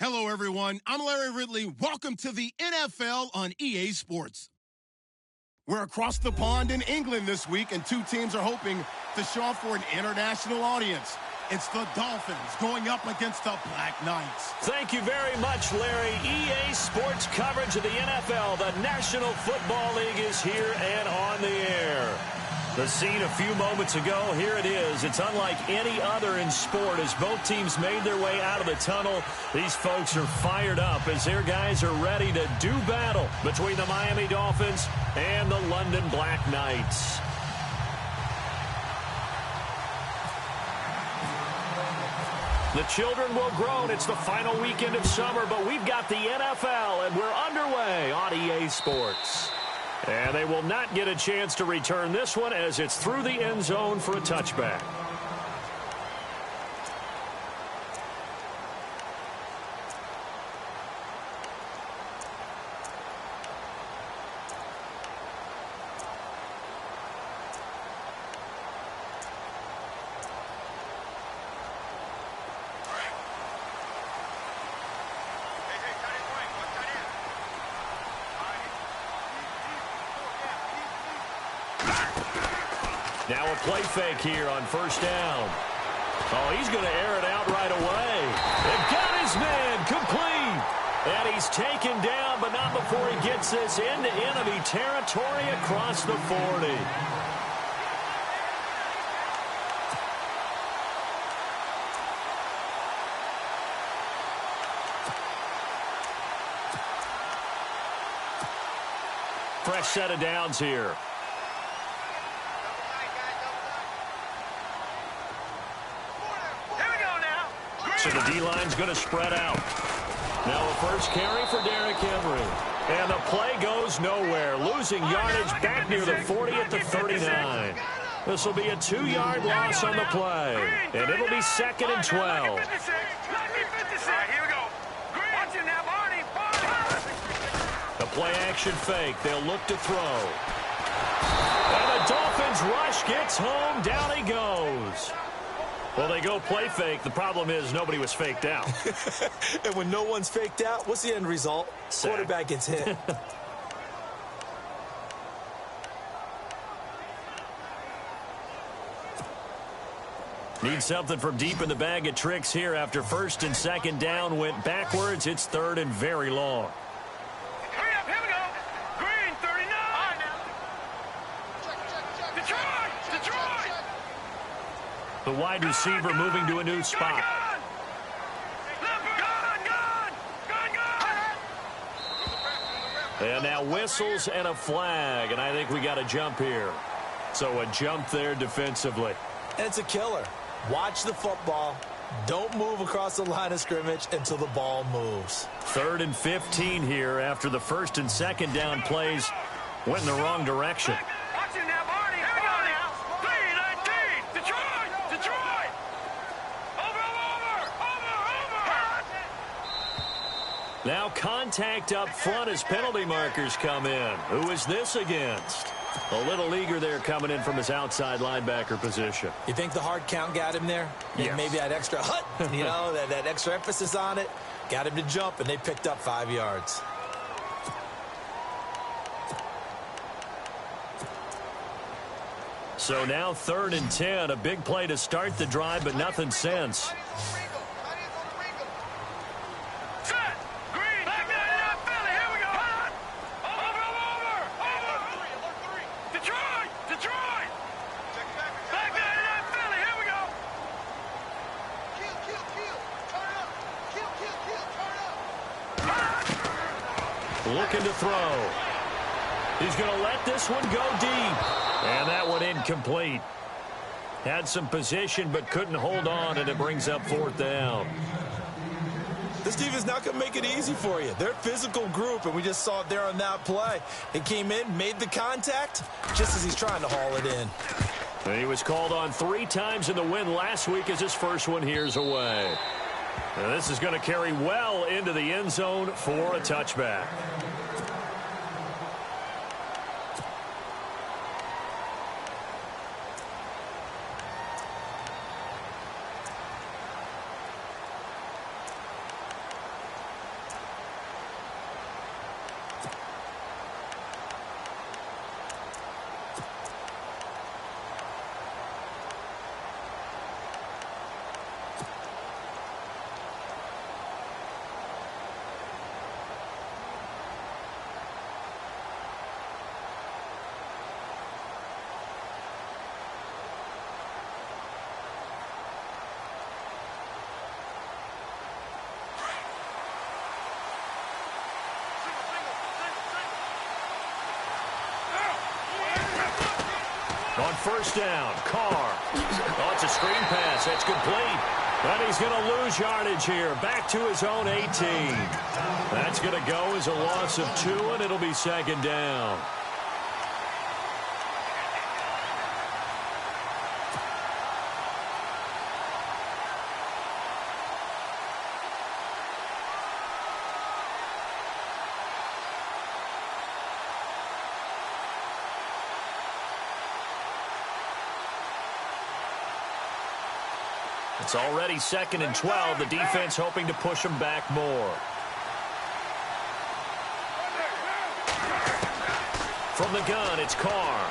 Hello, everyone. I'm Larry Ridley. Welcome to the NFL on EA Sports. We're across the pond in England this week, and two teams are hoping to show off for an international audience. It's the Dolphins going up against the Black Knights. Thank you very much, Larry. EA Sports coverage of the NFL. The National Football League is here and on the air. The scene a few moments ago, here it is. It's unlike any other in sport as both teams made their way out of the tunnel. These folks are fired up as their guys are ready to do battle between the Miami Dolphins and the London Black Knights. The children will groan. It's the final weekend of summer, but we've got the NFL, and we're underway on EA Sports. And they will not get a chance to return this one as it's through the end zone for a touchback. Now a play fake here on first down. Oh, he's going to air it out right away. They've got his man complete. And he's taken down, but not before he gets this into enemy territory across the 40. Fresh set of downs here. So the D-line's going to spread out. Now a first carry for Derrick Henry. And the play goes nowhere. Losing yardage back near the 40 at the 39. This will be a 2-yard loss on the play. And it'll be 2nd and 12. The play action fake. They'll look to throw. And the Dolphins rush gets home. Down he goes. Well, they go play fake. The problem is nobody was faked out. And when no one's faked out, what's the end result? Sack. Quarterback gets hit. Need something from deep in the bag of tricks here after first and second down went backwards. It's 3rd and very long. Hurry up, here we go. Green, 39. Detroit. The wide receiver moving to a new spot. And now whistles and a flag, and I think we got a jump here. So a jump there defensively. And it's a killer. Watch the football. Don't move across the line of scrimmage until the ball moves. 3rd and 15 here after the first and second down plays went in the wrong direction. Now contact up front as penalty markers come in. Who is this against? A little leaguer there coming in from his outside linebacker position. You think the hard count got him there? Yes. Maybe that extra hut, you know, that extra emphasis on it. Got him to jump, and they picked up 5 yards. So now 3rd and 10. A big play to start the drive, but nothing since. Looking to throw. He's going to let this one go deep. And that one incomplete. Had some position but couldn't hold on, and it brings up 4th down. This defense not going to make it easy for you. They're a physical group, and we just saw it there on that play. He came in, made the contact, just as he's trying to haul it in. And he was called on 3 times in the win last week as his first one here's away. And this is going to carry well into the end zone for a touchback. first down. Carr. Oh, it's a screen pass. That's complete. And he's going to lose yardage here. Back to his own 18. That's going to go as a loss of 2, and it'll be second down. It's already 2nd and 12. The defense hoping to push them back more. From the gun, it's Carr.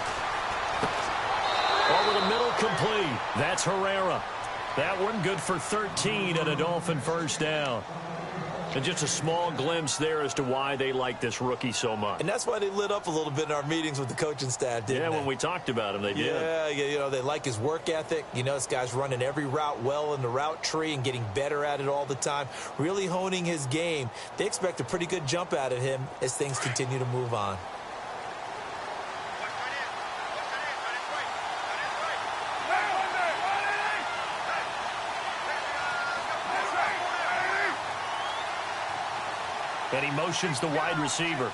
Over the middle, complete. That's Herrera. That one good for 13 and a Dolphin first down. And just a small glimpse there as to why they like this rookie so much. And that's why they lit up a little bit in our meetings with the coaching staff, didn't they? Yeah, when we talked about him, they did. Yeah, you know, they like his work ethic. You know, this guy's running every route well in the route tree and getting better at it all the time, really honing his game. They expect a pretty good jump out of him as things continue to move on. And he motions the wide receiver.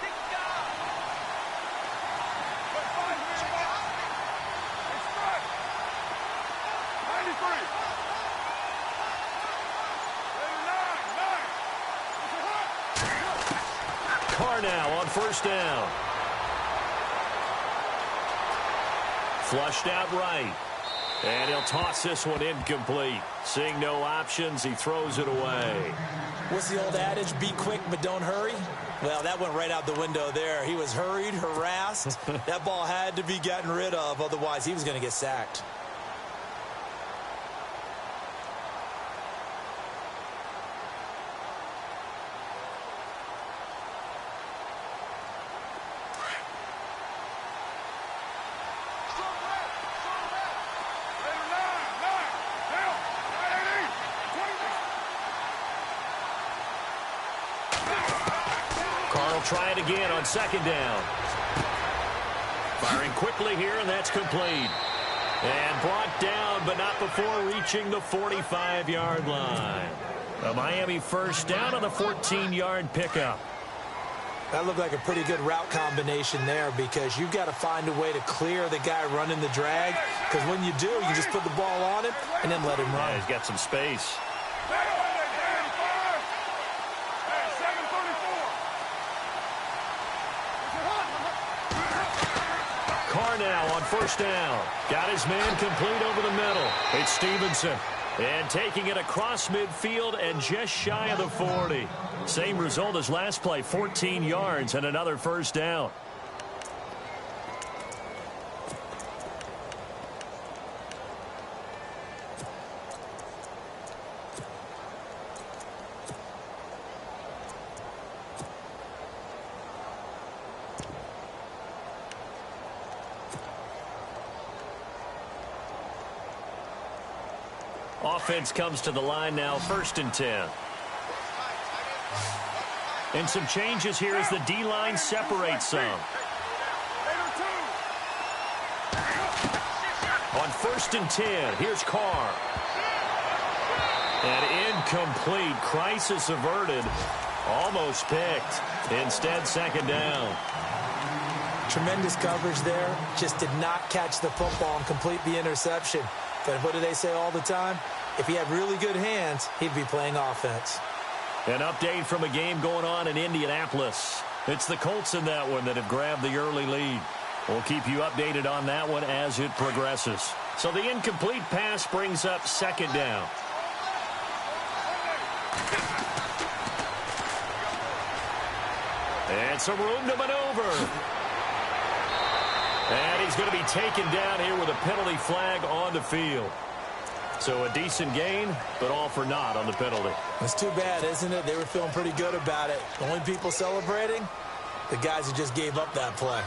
Carr now on first down. Flushed out right. And he'll toss this one incomplete. Seeing no options, he throws it away. What's the old adage? Be quick, but don't hurry? Well, that went right out the window there. He was hurried, harassed. That ball had to be gotten rid of. Otherwise, he was going to get sacked. Try it again on second down. Firing quickly here, and that's complete. And brought down, but not before reaching the 45-yard line. A Miami first down on the 14-yard pickup. That looked like a pretty good route combination there because you've got to find a way to clear the guy running the drag, because when you do, you just put the ball on him and then let him run. Yeah, he's got some space. Carr now on first down. Got his man complete over the middle. It's Stevenson. And taking it across midfield and just shy of the 40. Same result as last play, 14 yards and another first down. Offense comes to the line now, 1st and 10. And some changes here as the D-line separates some. On 1st and 10, here's Carr. And incomplete. Crisis averted. Almost picked. Instead, second down. Tremendous coverage there. Just did not catch the football and complete the interception. But what do they say all the time? If he had really good hands, he'd be playing offense. An update from a game going on in Indianapolis. It's the Colts in that one that have grabbed the early lead. We'll keep you updated on that one as it progresses. So the incomplete pass brings up second down. And some room to maneuver. And he's going to be taken down here with a penalty flag on the field. So a decent gain, but all for naught on the penalty. It's too bad, isn't it? They were feeling pretty good about it. The only people celebrating, the guys who just gave up that play.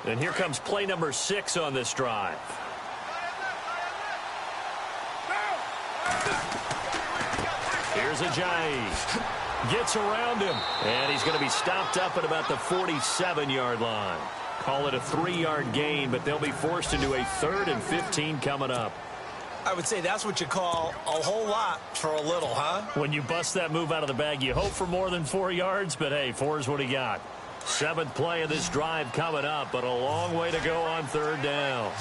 And here comes play number 6 on this drive. Here's Ajayi. Gets around him. And he's going to be stopped up at about the 47-yard line. Call it a 3-yard gain, but they'll be forced into a 3rd and 15 coming up. I would say that's what you call a whole lot for a little, huh? When you bust that move out of the bag, you hope for more than 4 yards, but hey, 4 is what he got. 7th play of this drive coming up, but a long way to go on 3rd down.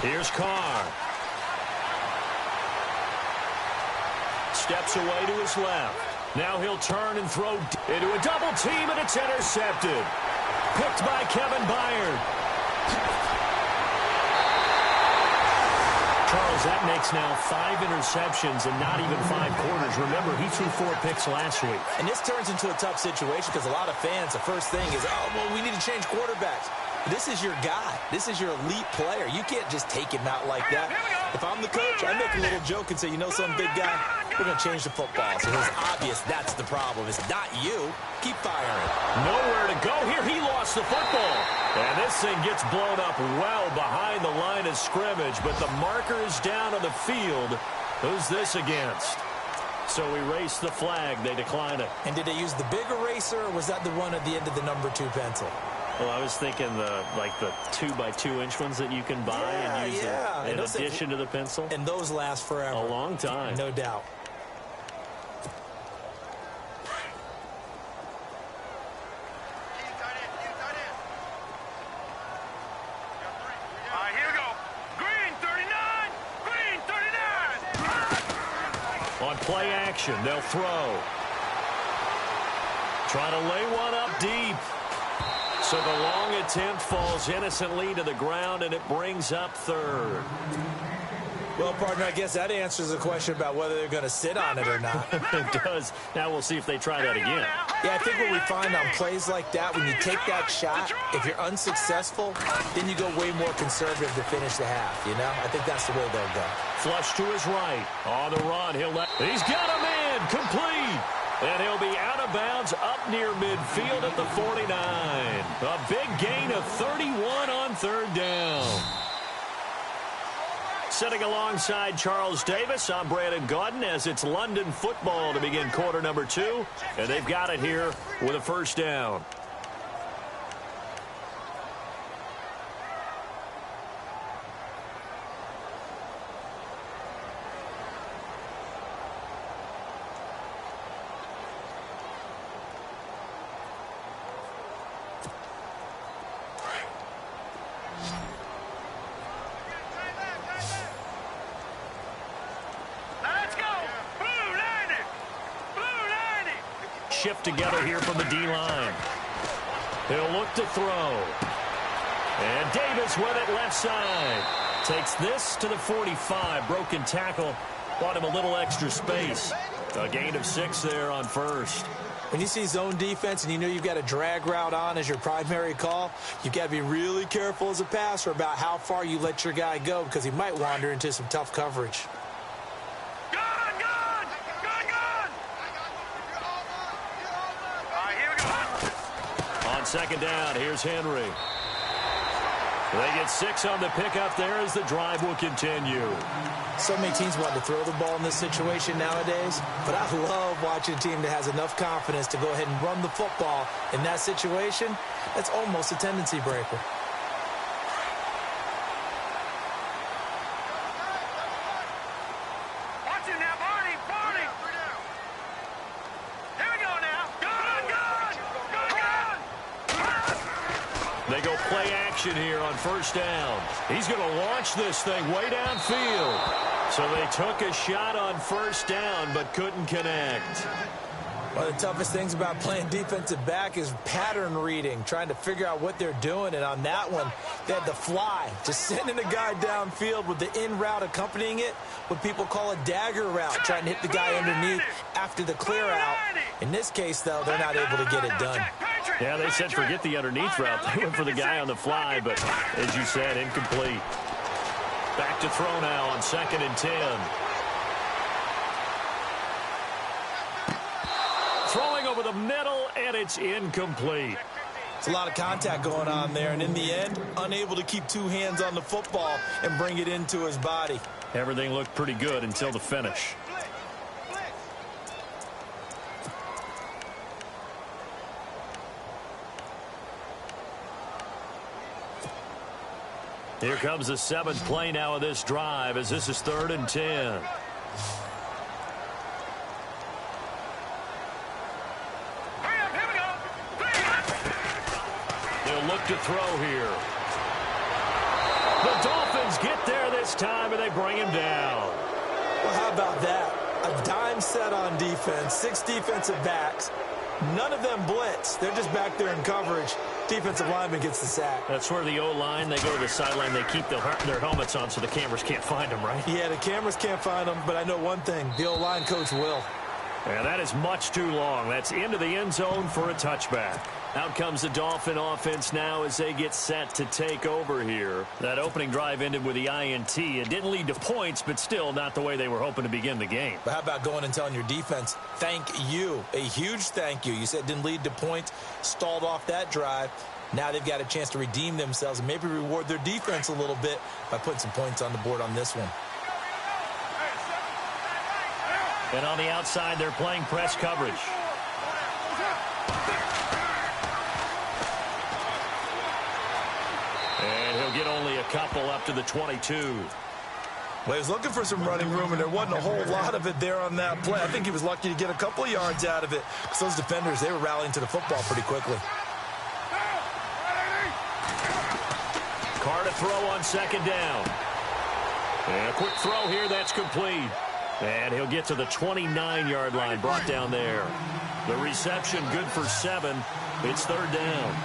Here's Carr. Steps away to his left. Now he'll turn and throw into a double team, and it's intercepted. Picked by Kevin Byard. Charles, that makes now 5 interceptions and not even 5 quarters. Remember, he threw 4 picks last week. And this turns into a tough situation because a lot of fans, the first thing is, oh, well, we need to change quarterbacks. This is your guy. This is your elite player. You can't just take him out like that. If I'm the coach, I make a little joke and say, you know some big guy, we're going to change the football. So it's obvious that's the problem. It's not you. Keep firing. Nowhere to go here. He lost the football. And this thing gets blown up well behind the line of scrimmage. But the marker is down on the field. Who's this against? So we race the flag. They decline it. And did they use the big eraser, or was that the one at the end of the number 2 pencil? Well, I was thinking the 2x2-inch ones that you can buy and use in addition to the pencil. And those last forever. A long time. No doubt. Here we go. Green 39. Green 39. On play action, they'll throw. Try to lay one up deep. So the long attempt falls innocently to the ground, and it brings up 3rd. Well, partner, I guess that answers the question about whether they're going to sit on it or not. It does. Now we'll see if they try that again. Yeah, I think what we find on plays like that, when you take that shot, if you're unsuccessful, then you go way more conservative to finish the half, you know? I think that's the way they'll go. Flush to his right. On the run, he's got a man. Complete. And he'll be out of bounds up near midfield at the 49. A big gain of 31 on 3rd down. Sitting alongside Charles Davis, I'm Brandon Gaudin as it's London football to begin quarter number 2. And they've got it here with a 1st down. Shift together here from the D-line. He'll look to throw. And Davis with it left side. Takes this to the 45. Broken tackle. Bought him a little extra space. A gain of 6 there on 1st. When you see zone defense and you know you've got a drag route on as your primary call, you've got to be really careful as a passer about how far you let your guy go because he might wander into some tough coverage. Second down, here's Henry. They get 6 on the pickup there as the drive will continue. So many teams want to throw the ball in this situation nowadays, but I love watching a team that has enough confidence to go ahead and run the football in that situation. That's almost a tendency breaker. They go play action here on 1st down. He's going to launch this thing way downfield. So they took a shot on 1st down but couldn't connect. One of the toughest things about playing defensive back is pattern reading, trying to figure out what they're doing. And on that one, they had the fly, just sending a guy downfield with the in route accompanying it, what people call a dagger route, trying to hit the guy underneath after the clear out. In this case, though, they're not able to get it done. Yeah, they said forget the underneath route. They went for the guy on the fly, but as you said, incomplete. Back to throw now on 2nd and 10. Throwing over the middle, and it's incomplete. It's a lot of contact going on there, and in the end, unable to keep two hands on the football and bring it into his body. Everything looked pretty good until the finish. Here comes the seventh play now of this drive as this is 3rd and 10. They'll look to throw here. The Dolphins get there this time and they bring him down. Well, how about that? A dime set on defense, 6 defensive backs. None of them blitz. They're just back there in coverage. Defensive lineman gets the sack. That's where the O-line, they go to the sideline, they keep their helmets on so the cameras can't find them, right? Yeah, the cameras can't find them, but I know one thing. The O-line coach will. And that is much too long. That's into the end zone for a touchback. Out comes the Dolphin offense now as they get set to take over here. That opening drive ended with the INT. It didn't lead to points, but still not the way they were hoping to begin the game. But how about going and telling your defense, thank you, a huge thank you. You said it didn't lead to points, stalled off that drive. Now they've got a chance to redeem themselves and maybe reward their defense a little bit by putting some points on the board on this one. And on the outside, they're playing press coverage. And he'll get only a couple up to the 22. Well, he was looking for some running room, and there wasn't a whole lot of it there on that play. I think he was lucky to get a couple of yards out of it because those defenders, they were rallying to the football pretty quickly. Carr to throw on 2nd down. And a quick throw here, that's complete. And he'll get to the 29-yard line, brought down there. The reception good for 7. It's 3rd down.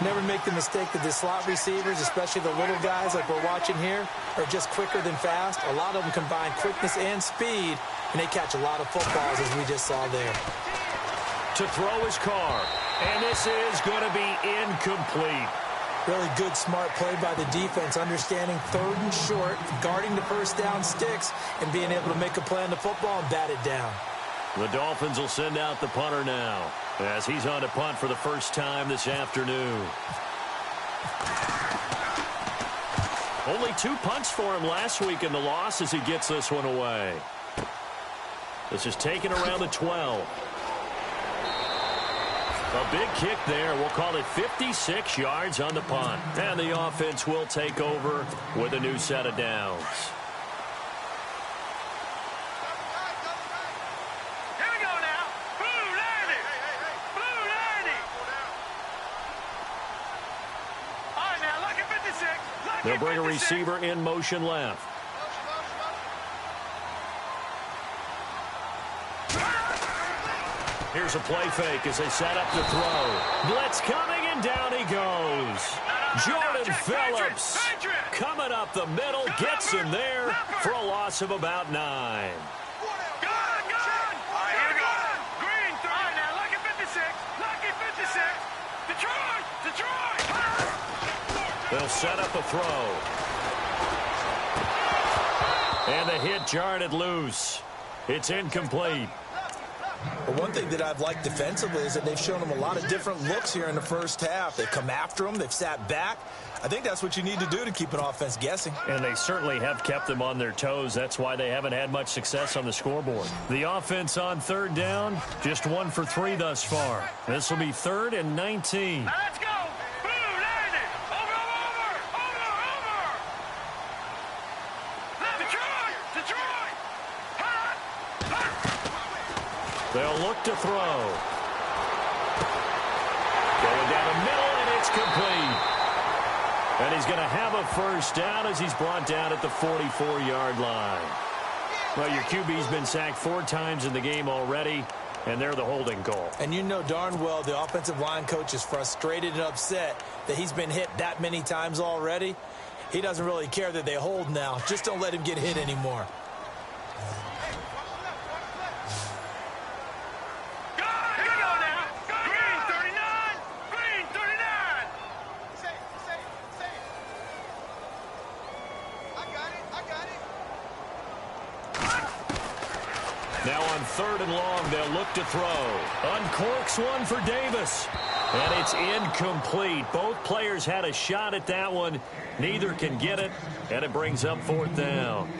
Never make the mistake that the slot receivers, especially the little guys like we're watching here, are just quicker than fast. A lot of them combine quickness and speed, and they catch a lot of footballs, as we just saw there. To throw is Carr. And this is going to be incomplete. Really good, smart play by the defense, understanding 3rd and short, guarding the first down sticks, and being able to make a play on the football and bat it down. The Dolphins will send out the punter now as he's on to punt for the first time this afternoon. Only 2 punts for him last week in the loss as he gets this one away. This is taken around the 12. A big kick there. We'll call it 56 yards on the punt. And the offense will take over with a new set of downs. Here we go now. Blue 90. Blue 90. All right, now, lucky 56. Lucky They'll bring a 56. receiver in motion left. Here's a play fake as they set up the throw. Blitz coming, and down he goes. Jordan Phillips coming up the middle, gets him there for a loss of about 9. Gone. All right, here we go. Green 3. All right, now, lucky 56. Lucky 56. Detroit. They'll set up a throw. And the hit jarred it loose. It's incomplete. But one thing that I've liked defensively is that they've shown them a lot of different looks here in the first half. They've come after them. They've sat back. I think that's what you need to do to keep an offense guessing. And they certainly have kept them on their toes. That's why they haven't had much success on the scoreboard. The offense on 3rd down, just 1 for 3 thus far. This will be 3rd and 19. Now, let's go. Blue 90. Over. Detroit. They'll look to throw. Going down the middle, and it's complete. And he's going to have a first down as he's brought down at the 44-yard line. Well, your QB's been sacked 4 times in the game already, and they're the holding call. And you know darn well the offensive line coach is frustrated and upset that he's been hit that many times already. He doesn't really care that they hold now. Just don't let him get hit anymore. Now on 3rd and long, they'll look to throw. Uncorks one for Davis. And it's incomplete. Both players had a shot at that one. Neither can get it, and it brings up 4th down.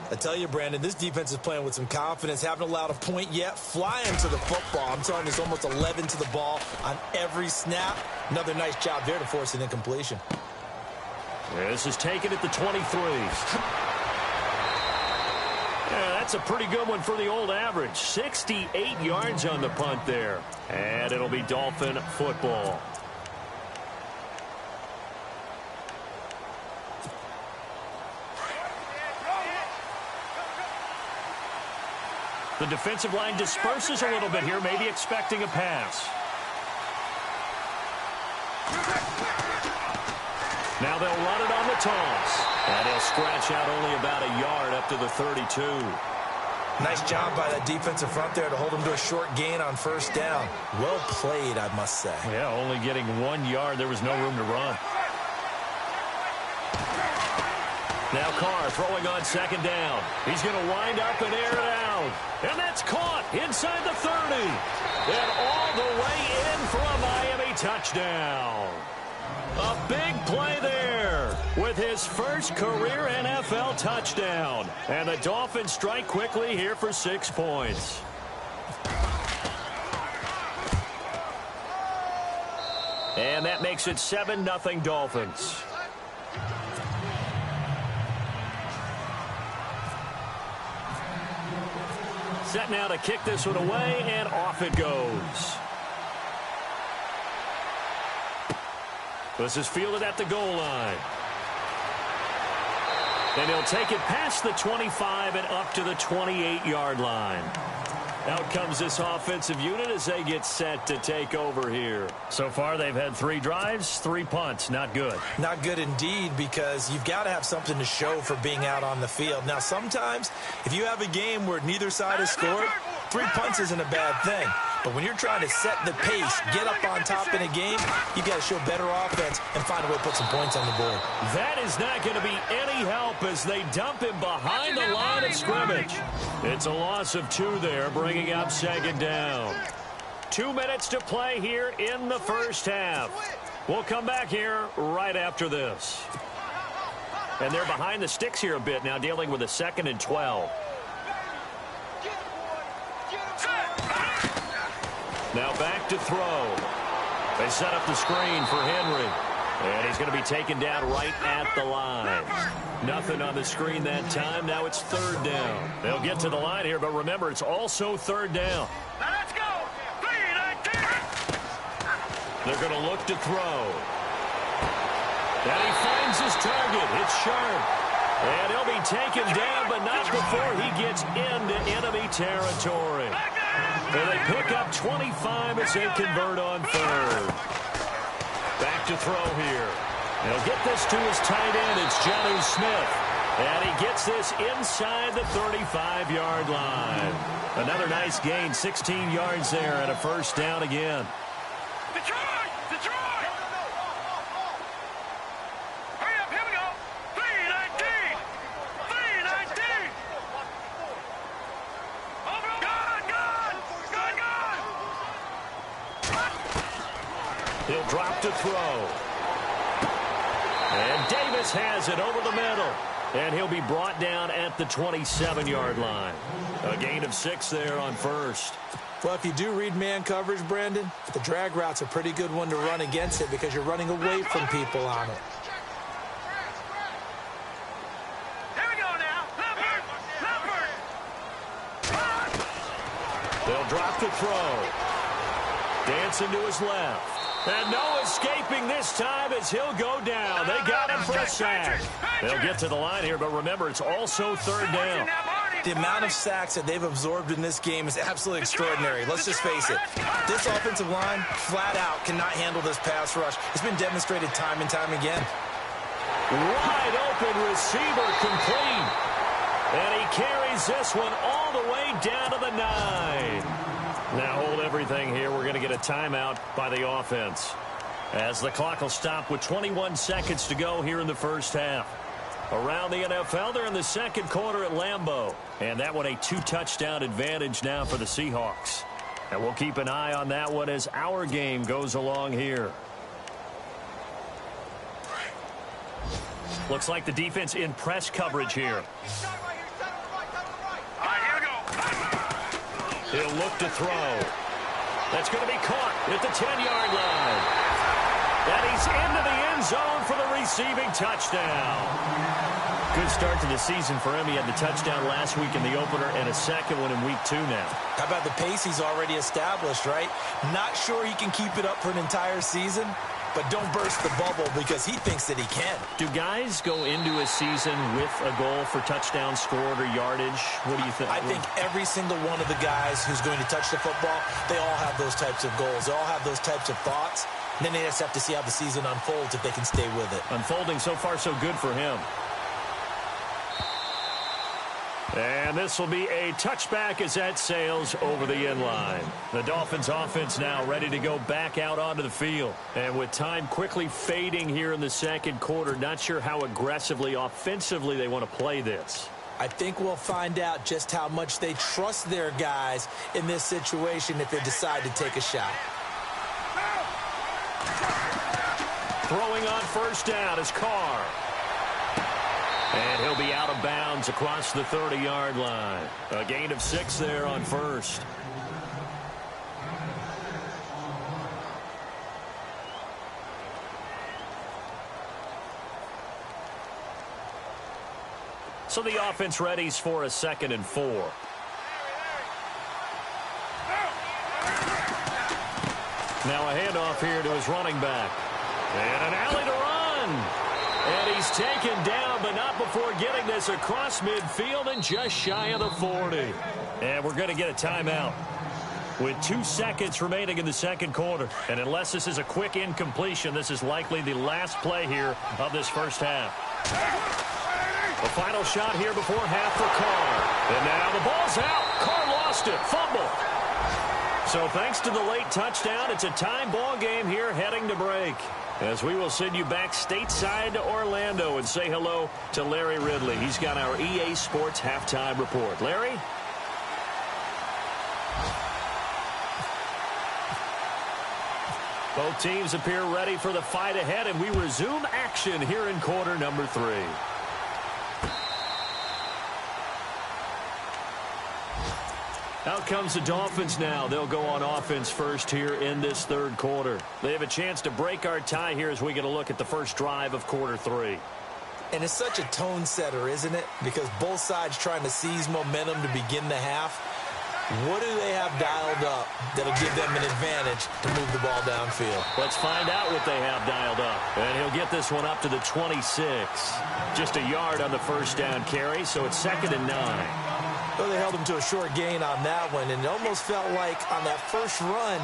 I tell you, Brandon, this defense is playing with some confidence. Haven't allowed a point yet. Flying to the football. I'm telling you, it's almost 11 to the ball on every snap. Another nice job there to force an incompletion. This is taken at the 23. Yeah, that's a pretty good one for the old average. 68 yards on the punt there. And it'll be Dolphin football. The defensive line disperses a little bit here, maybe expecting a pass. Now they'll run it on the toss. And he'll scratch out only about a yard up to the 32. Nice job by that defensive front there to hold him to a short gain on 1st down. Well played, I must say. Yeah, only getting 1 yard. There was no room to run. Now Carr throwing on 2nd down. He's going to wind up and air it out. And that's caught inside the 30. And all the way in for a Miami touchdown. A big play there with his first career NFL touchdown. And the Dolphins strike quickly here for 6 points. And that makes it 7-0 Dolphins. Set now to kick this one away, and off it goes. This is fielded at the goal line. And he'll take it past the 25 and up to the 28-yard line. Out comes this offensive unit as they get set to take over here. So far, they've had 3 drives, 3 punts. Not good. Not good indeed, because you've got to have something to show for being out on the field. Now, sometimes, if you have a game where neither side has scored, 3 punts isn't a bad thing. But when you're trying to set the pace, get up on top in a game, you've got to show better offense and find a way to put some points on the board. That is not going to be any help as they dump him behind the line of scrimmage. It's a loss of 2 there, bringing up 2nd down. 2 minutes to play here in the first half. We'll come back here right after this. And they're behind the sticks here a bit now, dealing with a 2nd and 12. Now back to throw. They set up the screen for Henry. And he's going to be taken down right at the line. Nothing on the screen that time. Now it's 3rd down. They'll get to the line here, but remember, it's also 3rd down. Now let's go. 3-19. They're going to look to throw. And he finds his target. It's Sharp. And he'll be taken down, but not before he gets into enemy territory. And they pick up 25 as they convert on 3rd. Back to throw here. He'll get this to his tight end. It's Jonnu Smith. And he gets this inside the 35-yard line. Another nice gain, 16 yards there, and a 1st down again. Detroit! Detroit! Hurry up, here we go. 3-19. 3-19. Over. Gone! He'll drop to throw. And Davis has it over the middle. And he'll be brought down at the 27-yard line. A gain of 6 there on 1st. Well, if you do read man coverage, Brandon, the drag route's a pretty good one to run against it because you're running away from people on it. Here we go now. Leopard! They'll drop to throw. Dancing to his left. And no escaping this time as he'll go down. They got him for a sack. They'll get to the line here, but remember, it's also 3rd down. The amount of sacks that they've absorbed in this game is absolutely extraordinary. Let's just face it. This offensive line, flat out, cannot handle this pass rush. It's been demonstrated time and time again. Wide open receiver complete. And he carries this one all the way down to the 9. Now hold everything here. We're going to get a timeout by the offense, as the clock will stop with 21 seconds to go here in the first half. Around the NFL, they're in the second quarter at Lambeau. And that one a 2-touchdown advantage now for the Seahawks. And we'll keep an eye on that one as our game goes along here. Looks like the defense in press coverage here. He'll look to throw. That's going to be caught at the 10-yard line. And he's into the end zone for the receiving touchdown. Good start to the season for him. He had the touchdown last week in the opener and a second one in week 2 now. How about the pace he's already established, right? Not sure he can keep it up for an entire season, but don't burst the bubble because he thinks that he can. Do guys go into a season with a goal for touchdown scored or yardage? What do you think? I think every single one of the guys who's going to touch the football, they all have those types of goals. They all have those types of thoughts. And then they just have to see how the season unfolds if they can stay with it. Unfolding so far so good for him. And this will be a touchback as that sails over the end line. The Dolphins offense now ready to go back out onto the field. And with time quickly fading here in the second quarter, not sure how aggressively, offensively they want to play this. I think we'll find out just how much they trust their guys in this situation if they decide to take a shot. Throwing on first down is Carr. And he'll be out of bounds across the 30-yard line. A gain of 6 there on first. So the offense readies for a 2nd and 4. Now a handoff here to his running back. And an alley to run. And he's taken down, but not before getting this across midfield and just shy of the 40. And we're going to get a timeout with 2 seconds remaining in the second quarter. And unless this is a quick incompletion, this is likely the last play here of this first half. The final shot here before half for Carr. And now the ball's out. Carr lost it. Fumble. So thanks to the late touchdown, it's a tie ball game here heading to break. As we will send you back stateside to Orlando and say hello to Larry Ridley. He's got our EA Sports halftime report. Larry? Both teams appear ready for the fight ahead, and we resume action here in quarter number 3. Out comes the Dolphins now. They'll go on offense first here in this third quarter. They have a chance to break our tie here as we get a look at the first drive of quarter 3. And it's such a tone setter, isn't it? Because both sides trying to seize momentum to begin the half. What do they have dialed up that'll give them an advantage to move the ball downfield? Let's find out what they have dialed up. And he'll get this one up to the 26. Just a yard on the first down carry, so it's 2nd and 9. Well, they held him to a short gain on that one, and it almost felt like on that first run,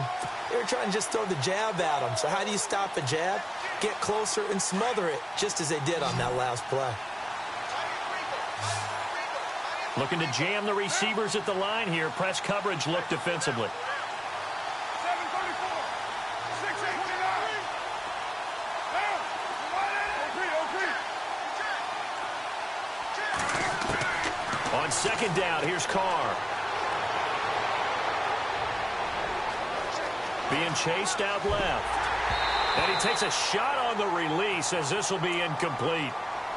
they were trying to just throw the jab at him. So how do you stop a jab? Get closer and smother it, just as they did on that last play. Looking to jam the receivers at the line here. Press coverage look defensively. 7:34, 6:29. On second down, here's Carr. Being chased out left. And he takes a shot on the release as this will be incomplete.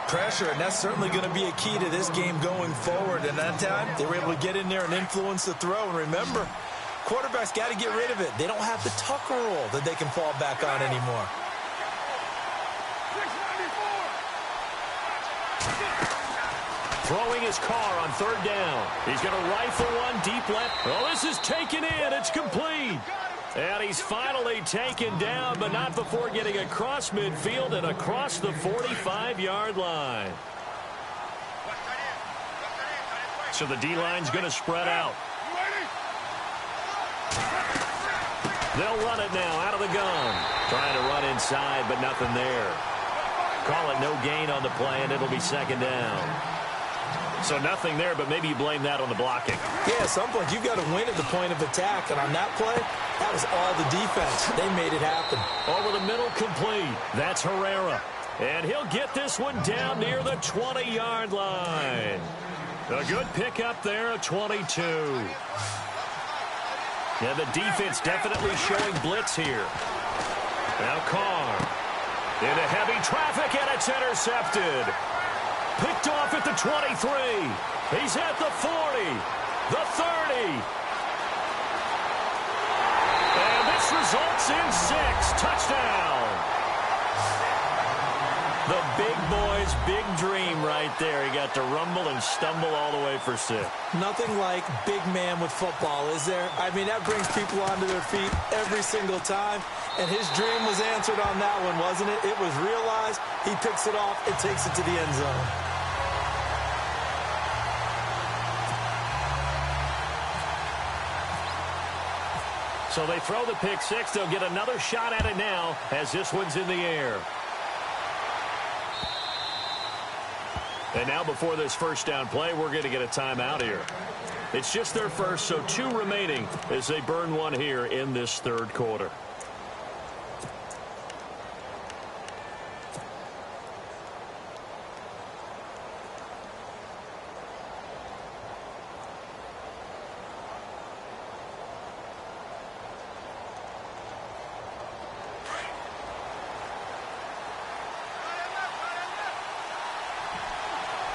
Pressure, and that's certainly going to be a key to this game going forward. And that time, they were able to get in there and influence the throw. And remember, quarterbacks got to get rid of it. They don't have the tucker roll that they can fall back on anymore. 6:94. Throwing his Carr on third down. He's going to rifle one deep left. Oh, this is taken in. It's complete. And he's finally taken down, but not before getting across midfield and across the 45-yard line. So the D-line's going to spread out. They'll run it now out of the gun. Trying to run inside, but nothing there. Call it no gain on the play, and it'll be second down. So nothing there, but maybe you blame that on the blocking. Yeah, at some point, you've got to win at the point of attack. And on that play, that was all the defense. They made it happen. Over the middle, complete. That's Herrera. And he'll get this one down near the 20-yard line. A good pickup there, a 22. And the defense definitely showing blitz here. Now Carr into heavy traffic, and it's intercepted. Picked off at the 23. He's at the 40, the 30. And this results in 6. Touchdown. The big boy's big dream right there. He got to rumble and stumble all the way for 6. Nothing like big man with football, is there? I mean, that brings people onto their feet every single time. And his dream was answered on that one, wasn't it? It was realized. He picks it off and takes it to the end zone. So they throw the pick 6. They'll get another shot at it now as this one's in the air. And now before this first down play, we're going to get a timeout here. It's just their first, so 2 remaining as they burn one here in this third quarter.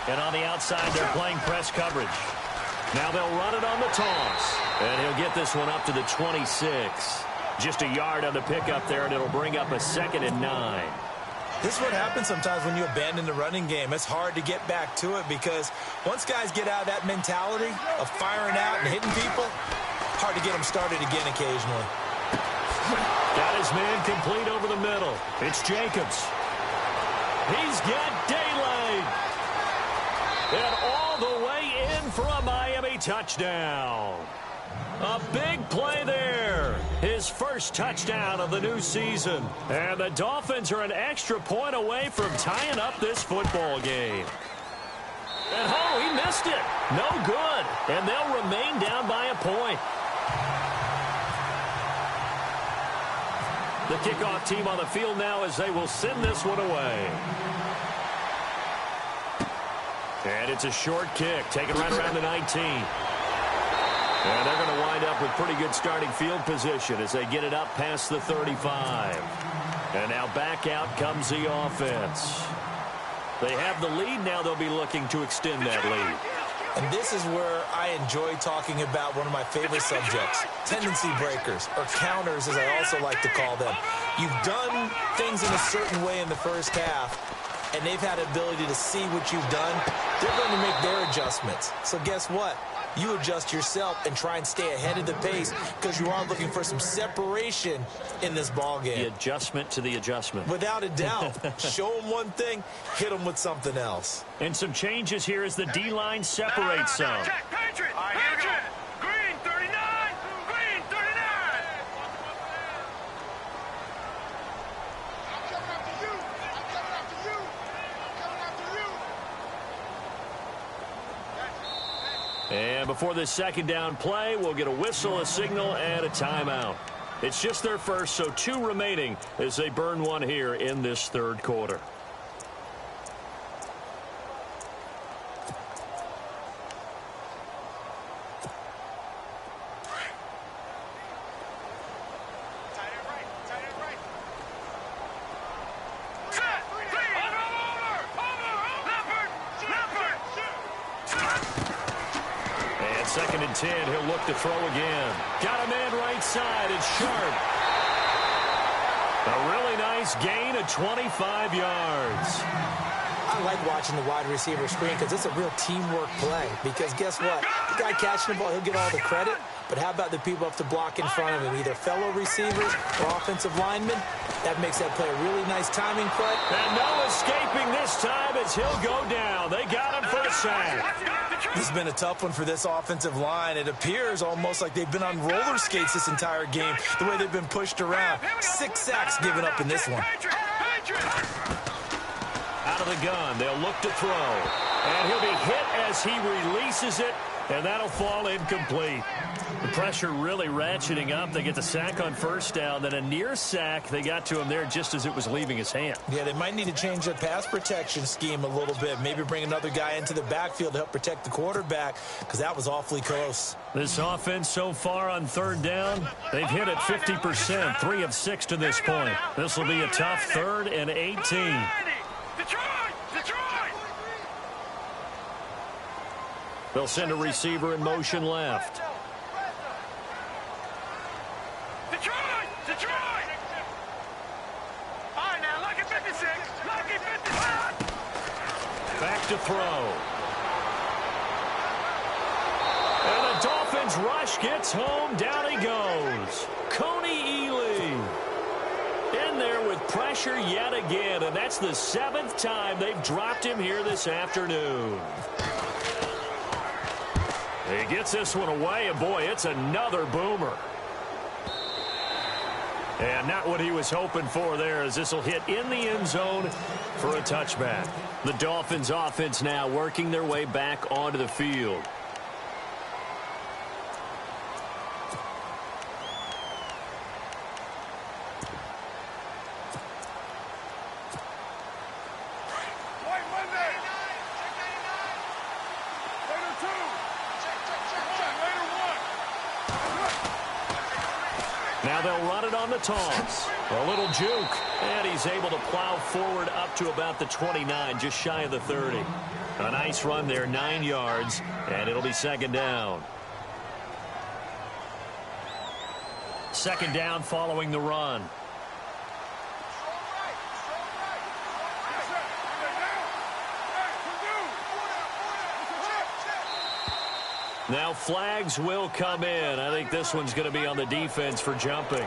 And on the outside, they're playing press coverage. Now they'll run it on the toss. And he'll get this one up to the 26. Just a yard on the pickup there, and it'll bring up a 2nd and 9. This is what happens sometimes when you abandon the running game. It's hard to get back to it because once guys get out of that mentality of firing out and hitting people, hard to get them started again occasionally. Got his man complete over the middle. It's Jacobs. He's got daylight. And all the way in for a Miami touchdown. A big play there. His first touchdown of the new season. And the Dolphins are an extra point away from tying up this football game. And he missed it. No good. And they'll remain down by a point. The kickoff team on the field now as they will send this one away. And it's a short kick, taken right around the 19. And they're going to wind up with pretty good starting field position as they get it up past the 35. And now back out comes the offense. They have the lead. Now they'll be looking to extend that lead. And this is where I enjoy talking about one of my favorite subjects, tendency breakers, or counters as I also like to call them. You've done things in a certain way in the first half, and they've had the ability to see what you've done. They're going to make their adjustments. So guess what? You adjust yourself and try and stay ahead of the pace because you are looking for some separation in this ball game. The adjustment to the adjustment. Without a doubt. Show them one thing, hit them with something else. And some changes here as the D-line separates some. Check, Patriot! All right, here we go. Green 39! Green 39! I'm coming after you! I'm coming after you! I'm coming after you! And before this second down play, we'll get a whistle, a signal, and a timeout. It's just their first, so 2 remaining as they burn one here in this third quarter. Second and 10, he'll look to throw again. Got a man right side, it's Sharp. A really nice gain of 25 yards. I like watching the wide receiver screen because it's a real teamwork play. Because guess what? The guy catching the ball, he'll get all the credit. But how about the people up to block in front of him, either fellow receivers or offensive linemen? That makes that play a really nice timing play. And no escaping this time as he'll go down. They got him for a sack. This has been a tough one for this offensive line. It appears almost like they've been on roller skates this entire game, the way they've been pushed around. 6 sacks given up in this one. Out of the gun, they'll look to throw. And he'll be hit as he releases it. And that'll fall incomplete. The pressure really ratcheting up. They get the sack on first down, then a near sack. They got to him there just as it was leaving his hand. Yeah, they might need to change their pass protection scheme a little bit. Maybe bring another guy into the backfield to help protect the quarterback, because that was awfully close. This offense so far on third down, they've hit it 50%, 3 of 6 to this point. This will be a tough 3rd and 18. Detroit! They'll send a receiver in motion left. Detroit! All right, now, lucky 56. Lucky 56. Back to throw. And the Dolphins rush gets home. Down he goes. Coney Ely in there with pressure yet again. And that's the 7th time they've dropped him here this afternoon. He gets this one away, and boy, it's another boomer. And not what he was hoping for there, as this will hit in the end zone for a touchback. The Dolphins offense now working their way back onto the field. Now they'll run it on the toss. A little juke. And he's able to plow forward up to about the 29, just shy of the 30. A nice run there, 9 yards, and it'll be 2nd down. 2nd down following the run. Now flags will come in. I think this one's going to be on the defense for jumping.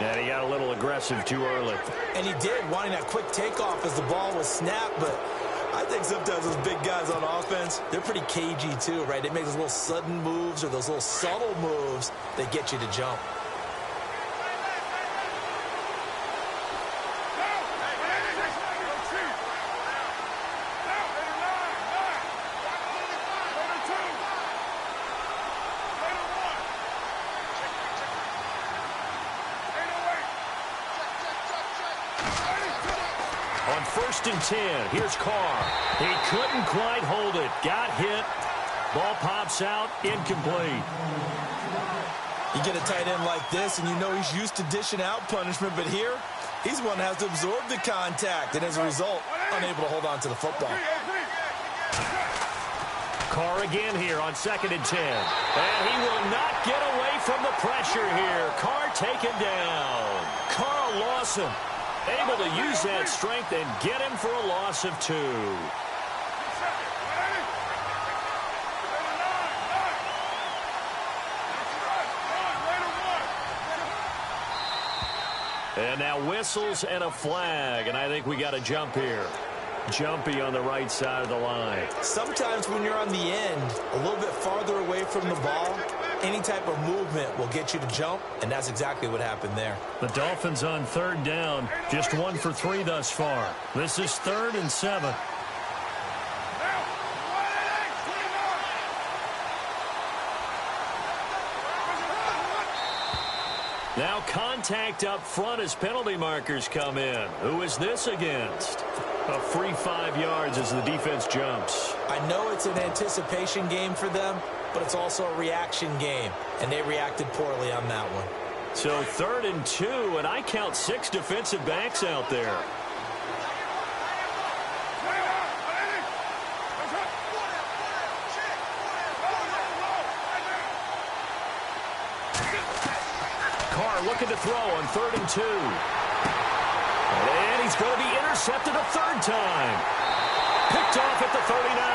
And he got a little aggressive too early. And he did, wanting that quick takeoff as the ball was snapped. But I think sometimes those big guys on offense, they're pretty cagey too, right? They make those little sudden moves or those little subtle moves that get you to jump. On 1st and 10, here's Carr. He couldn't quite hold it. Got hit. Ball pops out. Incomplete. You get a tight end like this, and you know he's used to dishing out punishment, but here, he's one that has to absorb the contact, and as a result, unable to hold on to the football. Carr again here on 2nd and 10. And he will not get away from the pressure here. Carr taken down. Carl Lawson able to use that strength and get him for a loss of 2. And now whistles and a flag, and I think we got a jump here. Jumpy on the right side of the line. Sometimes when you're on the end, a little bit farther away from the ball, any type of movement will get you to jump, and that's exactly what happened there. The Dolphins on 3rd down, just 1 for 3 thus far. This is 3rd and 7. Now contact up front as penalty markers come in. Who is this against? A free 5 yards as the defense jumps. I know it's an anticipation game for them, but it's also a reaction game, and they reacted poorly on that one. So 3rd and 2, and I count 6 defensive backs out there. Carr looking to throw on 3rd and 2. And he's going to be intercepted a 3rd time. Picked off at the 39.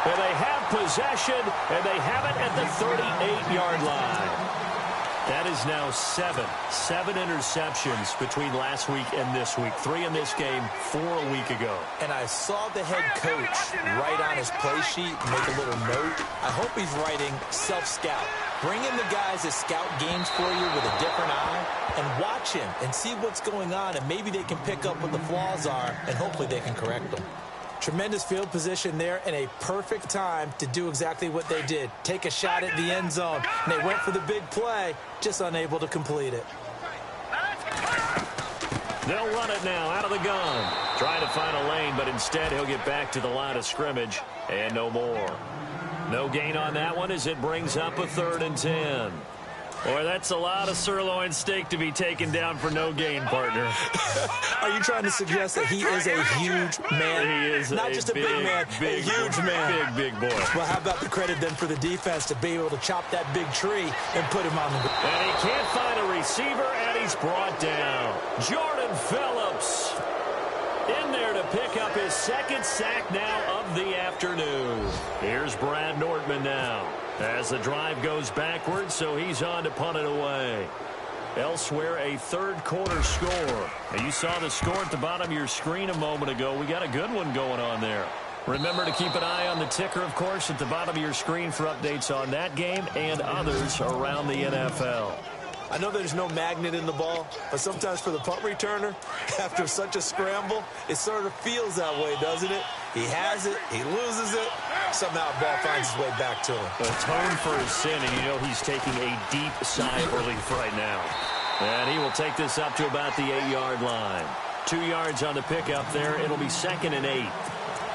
And they have possession, and they have it at the 38-yard line. That is now 7 interceptions between last week and this week. 3 in this game, 4 a week ago. And I saw the head coach write on his play sheet, make a little note. I hope he's writing self-scout. Bring in the guys that scout games for you with a different eye and watch him and see what's going on, and maybe they can pick up what the flaws are, and hopefully they can correct them. Tremendous field position there and a perfect time to do exactly what they did. Take a shot at the end zone. And they went for the big play, just unable to complete it. They'll run it now out of the gun. Trying to find a lane, but instead he'll get back to the line of scrimmage and no more. No gain on that one as it brings up a 3rd and 10. Boy, that's a lot of sirloin steak to be taken down for no gain, partner. Are you trying to suggest that he is a huge man? He is not just a big man, a huge man. Big boy. Well, how about the credit then for the defense to be able to chop that big tree and put him on the ground? And he can't find a receiver, and he's brought down. Jordan Phillips in there to pick up his 2nd sack now of the afternoon. Here's Brad Nordman now as the drive goes backwards, so he's on to punt it away. Elsewhere, a 3rd quarter score. Now, you saw the score at the bottom of your screen a moment ago. We got a good one going on there. Remember to keep an eye on the ticker, of course, at the bottom of your screen for updates on that game and others around the NFL. I know there's no magnet in the ball, but sometimes for the punt returner, after such a scramble, it sort of feels that way, doesn't it? He has it, he loses it, somehow the ball finds its way back to him. Atone for his sin, and you know he's taking a deep sigh of relief right now. And he will take this up to about the 8-yard line. 2 yards on the pickup there. It'll be 2nd and 8.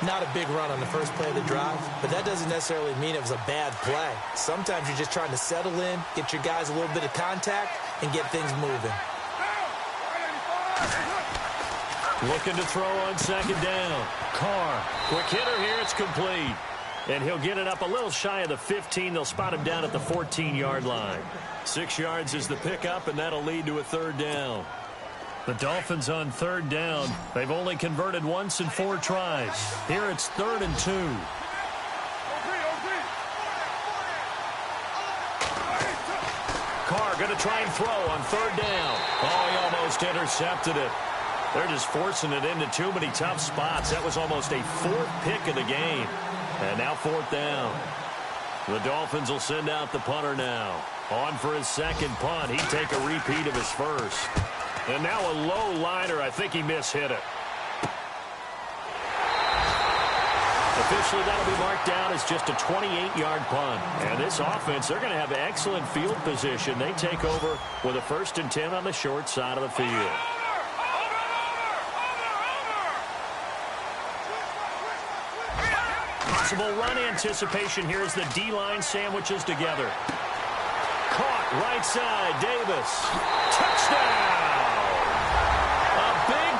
Not a big run on the first play of the drive, but that doesn't necessarily mean it was a bad play. Sometimes you're just trying to settle in, get your guys a little bit of contact, and get things moving. Looking to throw on 2nd down. Carr, quick hitter here, it's complete. And he'll get it up a little shy of the 15. They'll spot him down at the 14-yard line. 6 yards is the pickup, and that'll lead to a 3rd down. The Dolphins on 3rd down. They've only converted once in 4 tries. Here it's 3rd and 2. Carr going to try and throw on 3rd down. Oh, he almost intercepted it. They're just forcing it into too many tough spots. That was almost a 4th pick of the game. And now 4th down. The Dolphins will send out the punter now. On for his 2nd punt. He'd take a repeat of his 1st. And now a low liner. I think he mishit it. Officially, that'll be marked down as just a 28-yard punt. And this offense, they're going to have excellent field position. They take over with a 1st and 10 on the short side of the field. Possible run anticipation here as the D-line sandwiches together. Caught right side, Davis. Touchdown!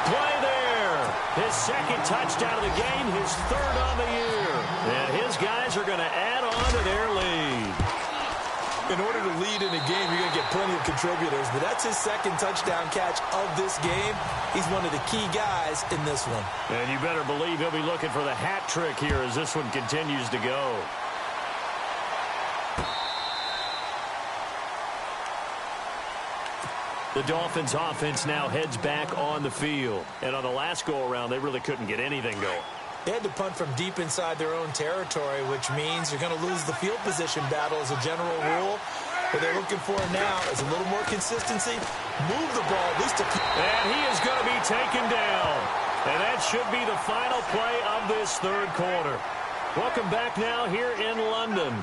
Play there. His 2nd touchdown of the game, his 3rd on the year. And his guys are going to add on to their lead. In order to lead in a game, you're going to get plenty of contributors, but that's his 2nd touchdown catch of this game. He's one of the key guys in this one. And you better believe he'll be looking for the hat trick here as this one continues to go. The Dolphins offense now heads back on the field. And on the last go-around, they really couldn't get anything going. They had to punt from deep inside their own territory, which means you're going to lose the field position battle as a general rule. What they're looking for now is a little more consistency. Move the ball at least a... And he is going to be taken down. And that should be the final play of this 3rd quarter. Welcome back now here in London.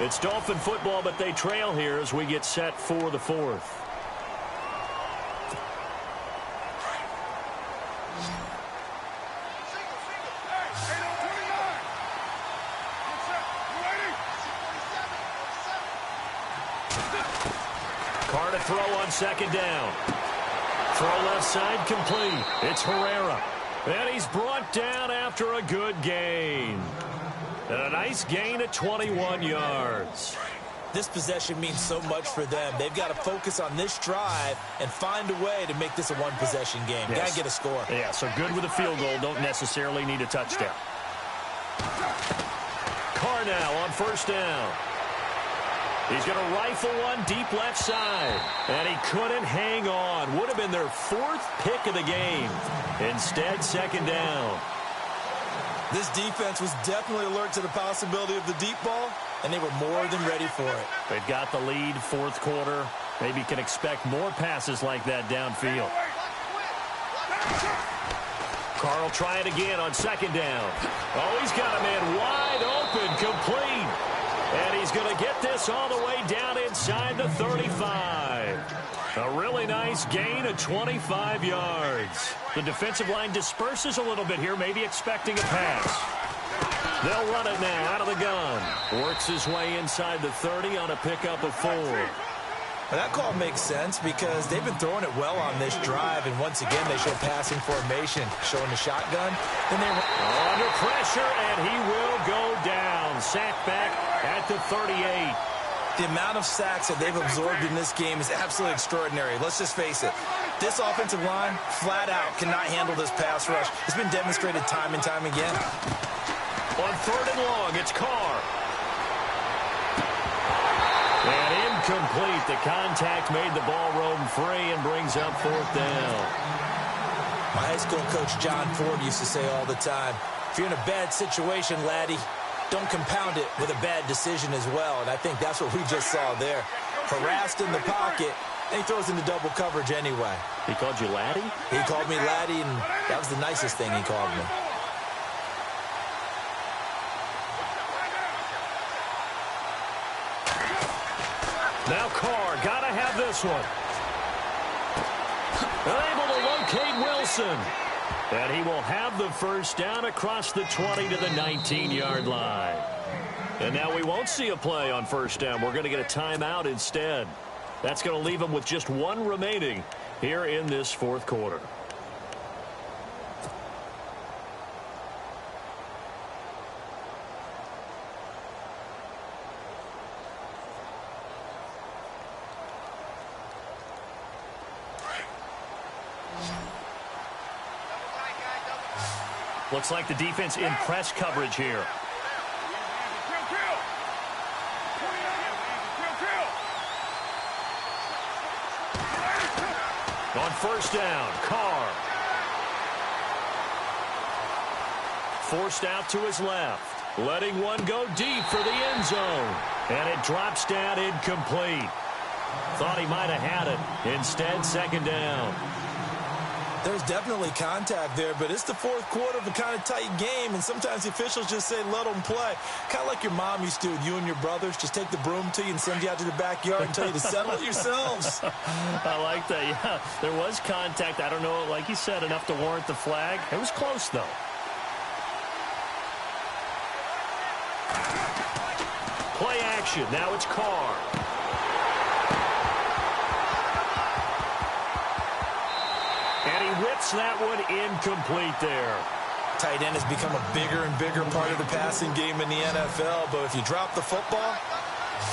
It's Dolphin football, but they trail here as we get set for the 4th. Carr to throw on 2nd down. Throw left side complete. It's Herrera. And he's brought down after a good gain. And a nice gain of 21 yards. This possession means so much for them. They've got to focus on this drive and find a way to make this a one-possession game. Yes. Got to get a score. Yeah, so good with a field goal. Don't necessarily need a touchdown. Carr now on 1st down. He's going to rifle one deep left side. And he couldn't hang on. Would have been their 4th pick of the game. Instead, 2nd down. This defense was definitely alert to the possibility of the deep ball, and they were more than ready for it. They've got the lead, 4th quarter. Maybe can expect more passes like that downfield. Carl try it again on second down. Oh, he's got a man wide open, complete. And he's going to get this all the way down inside the 35. A really nice gain of 25 yards. The defensive line disperses a little bit here, maybe expecting a pass. They'll run it now out of the gun. Works his way inside the 30 on a pickup of 4. Well, that call makes sense because they've been throwing it well on this drive, and once again they show passing formation, showing the shotgun. Then they under pressure, and he will go down. Sack back at the 38. The amount of sacks that they've absorbed in this game is absolutely extraordinary. Let's just face it. This offensive line, flat out, cannot handle this pass rush. It's been demonstrated time and time again. On 3rd and long, it's Carr. And incomplete. The contact made the ball roam free and brings up 4th down. My high school coach, John Ford, used to say all the time, if you're in a bad situation, laddie, don't compound it with a bad decision as well. And I think that's what we just saw there. Harassed in the pocket, and he throws into double coverage anyway. He called you laddie? He called me laddie, and that was the nicest thing he called me. Now Carr, gotta have this one. Able to locate Wilson. And he will have the first down across the 20 to the 19-yard line. And now we won't see a play on first down. We're going to get a timeout instead. That's going to leave him with just 1 remaining here in this 4th quarter. Looks like the defense in press coverage here. On first down, Carr. Forced out to his left. Letting one go deep for the end zone. And it drops down incomplete. Thought he might have had it. Instead, 2nd down. There's definitely contact there, but it's the 4th quarter of a kind of tight game, and sometimes the officials just say, let them play. Kind of like your mom used to with you and your brothers. Just take the broom to you and send you out to the backyard and tell you to settle it yourselves. I like that, yeah. There was contact. I don't know, like you said, enough to warrant the flag. It was close, though. Play action. Now it's Carr. And he whips that one incomplete there. Tight end has become a bigger and bigger part of the passing game in the NFL, but if you drop the football,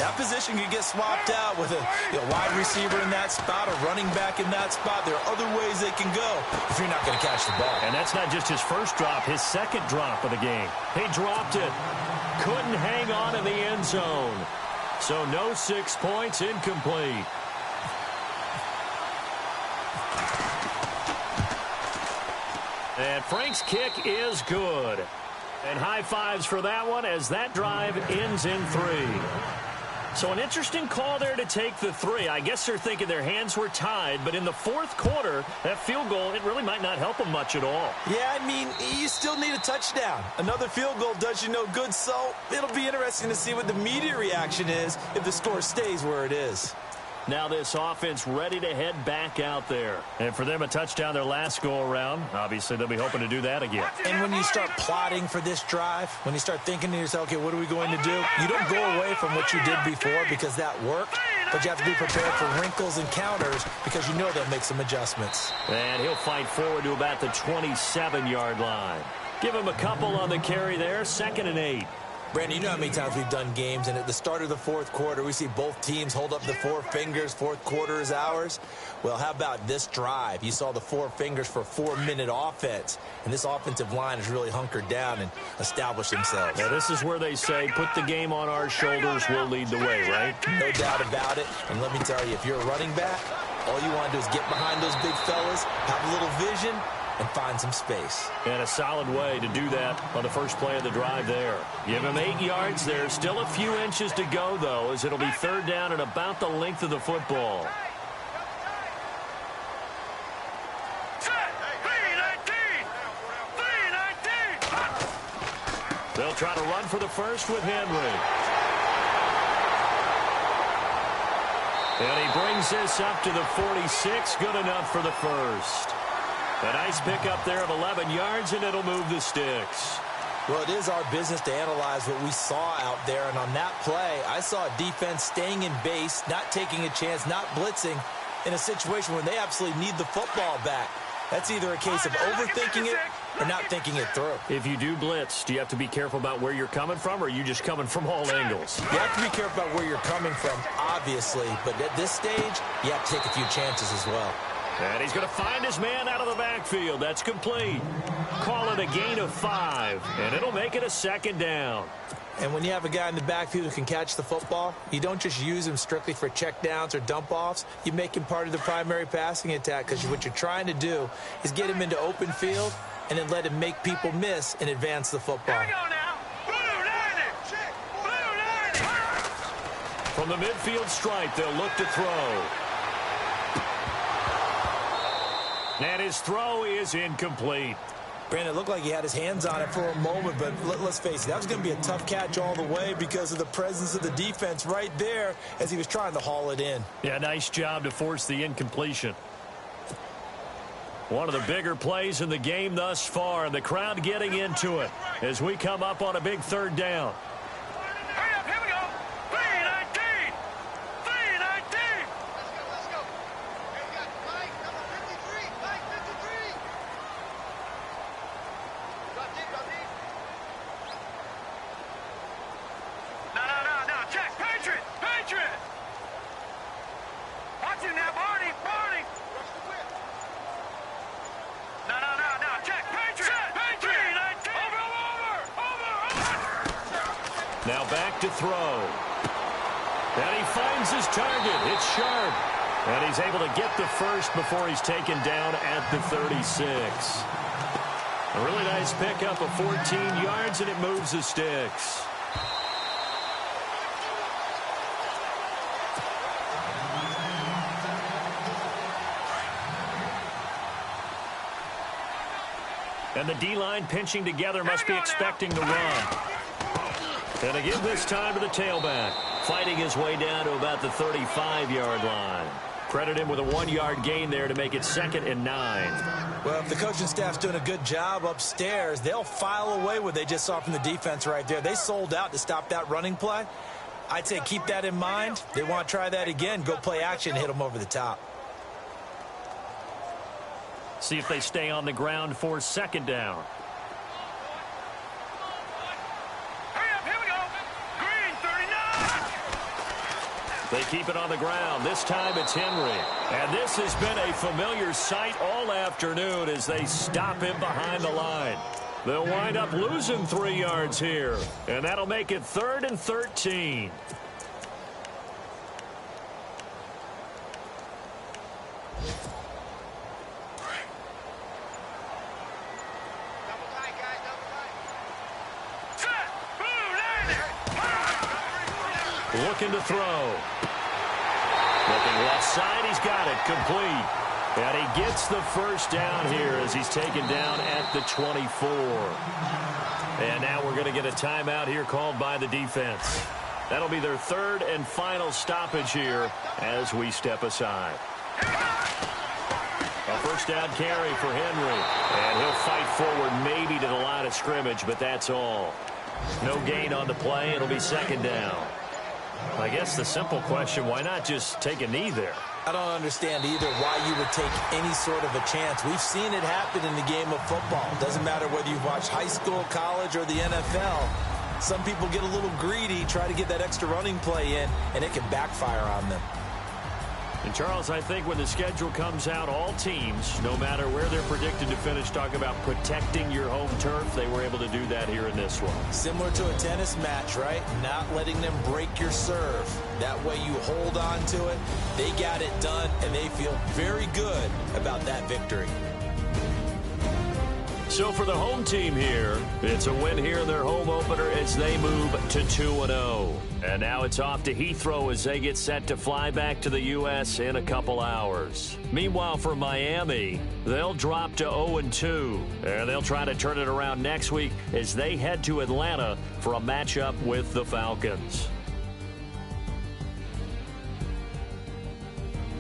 that position could get swapped out with a wide receiver in that spot, a running back in that spot. There are other ways they can go if you're not going to catch the ball. And that's not just his first drop, his 2nd drop of the game. He dropped it. Couldn't hang on in the end zone. So no 6 points, incomplete. And Frank's kick is good. And high fives for that one as that drive ends in 3. So an interesting call there to take the 3. I guess they're thinking their hands were tied, but in the 4th quarter, that field goal, it really might not help them much at all. Yeah, I mean, you still need a touchdown. Another field goal does you no good, so it'll be interesting to see what the media reaction is if the score stays where it is. Now this offense ready to head back out there. And for them, a touchdown their last go-around. Obviously, they'll be hoping to do that again. And when you start plotting for this drive, when you start thinking to yourself, okay, what are we going to do? You don't go away from what you did before because that worked, but you have to be prepared for wrinkles and counters because you know they'll make some adjustments. And he'll fight forward to about the 27-yard line. Give him a couple on the carry there, 2nd and 8. Brandon, you know how many times we've done games, and at the start of the 4th quarter, we see both teams hold up the 4 fingers, 4th quarter is ours. Well, how about this drive? You saw the 4 fingers for 4-minute offense, and this offensive line has really hunkered down and established themselves. Now, this is where they say, put the game on our shoulders, we'll lead the way, right? No doubt about it, and let me tell you, if you're a running back, all you want to do is get behind those big fellas, have a little vision, and find some space. And a solid way to do that on the first play of the drive there. Give him 8 yards there. Still a few inches to go, though, as it'll be 3rd down and about the length of the football. They'll try to run for the first with Henry. And he brings this up to the 46. Good enough for the first. A nice pickup there of 11 yards, and it'll move the sticks. Well, it is our business to analyze what we saw out there. And on that play, I saw a defense staying in base, not taking a chance, not blitzing in a situation where they absolutely need the football back. That's either a case of overthinking it or not thinking it through. If you do blitz, do you have to be careful about where you're coming from, or are you just coming from all angles? You have to be careful about where you're coming from, obviously. But at this stage, you have to take a few chances as well. And he's going to find his man out of the backfield. That's complete. Call it a gain of 5, and it'll make it a second down. And when you have a guy in the backfield who can catch the football, you don't just use him strictly for checkdowns or dump-offs. You make him part of the primary passing attack, because what you're trying to do is get him into open field and then let him make people miss and advance the football. Here we go now. Blue 90. Blue 90. From the midfield stripe, they'll look to throw. And his throw is incomplete. Brandon, it looked like he had his hands on it for a moment, but let's face it, that was going to be a tough catch all the way because of the presence of the defense right there as he was trying to haul it in. Yeah, nice job to force the incompletion. One of the bigger plays in the game thus far, and the crowd getting into it as we come up on a big third down. Hurry up, here we go. 319. 319. Let's go. Here we got Mike, number 53. Mike, 53. Drop deep. No. Check. Patriot. Watch him now, Barney. Rush the whip. No. Check. Patriot. 319. Over. Now back to throw. And he finds his target. It's sharp. And he's able to get the first before he's taken down at the 36. A really nice pickup of 14 yards, and it moves the sticks. And the D-line pinching together must be expecting to run. And again this time to the tailback. Fighting his way down to about the 35-yard line. Credit him with a 1-yard gain there to make it 2nd and 9. Well, if the coaching staff's doing a good job upstairs, they'll file away what they just saw from the defense right there. They sold out to stop that running play. I'd say keep that in mind. They want to try that again. Go play action and hit them over the top. See if they stay on the ground for 2nd down. Hurry up, here we go. Green 39. They keep it on the ground. This time it's Henry. And this has been a familiar sight all afternoon as they stop him behind the line. They'll wind up losing 3 yards here. And that'll make it 3rd and 13. Looking to throw. Looking left side. He's got it. Complete. And he gets the first down here as he's taken down at the 24. And now we're going to get a timeout here called by the defense. That'll be their 3rd and final stoppage here as we step aside. A first down carry for Henry. And he'll fight forward maybe to the line of scrimmage, but that's all. No gain on the play. It'll be 2nd down. I guess the simple question, why not just take a knee there? I don't understand either why you would take any sort of a chance. We've seen it happen in the game of football. It doesn't matter whether you've watched high school, college, or the NFL. Some people get a little greedy, try to get that extra running play in, and it can backfire on them. And, Charles, I think when the schedule comes out, all teams, no matter where they're predicted to finish, talk about protecting your home turf. They were able to do that here in this one. Similar to a tennis match, right? Not letting them break your serve. That way you hold on to it. They got it done, and they feel very good about that victory. So for the home team here, it's a win here in their home opener as they move to 2-0. And now it's off to Heathrow as they get set to fly back to the U.S. in a couple hours. Meanwhile, for Miami, they'll drop to 0-2. And they'll try to turn it around next week as they head to Atlanta for a matchup with the Falcons.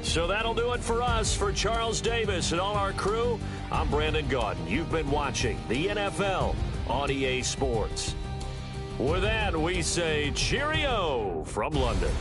So that'll do it for us. For Charles Davis and all our crew, I'm Brandon Gaudin. You've been watching the NFL on EA Sports. With that, we say cheerio from London.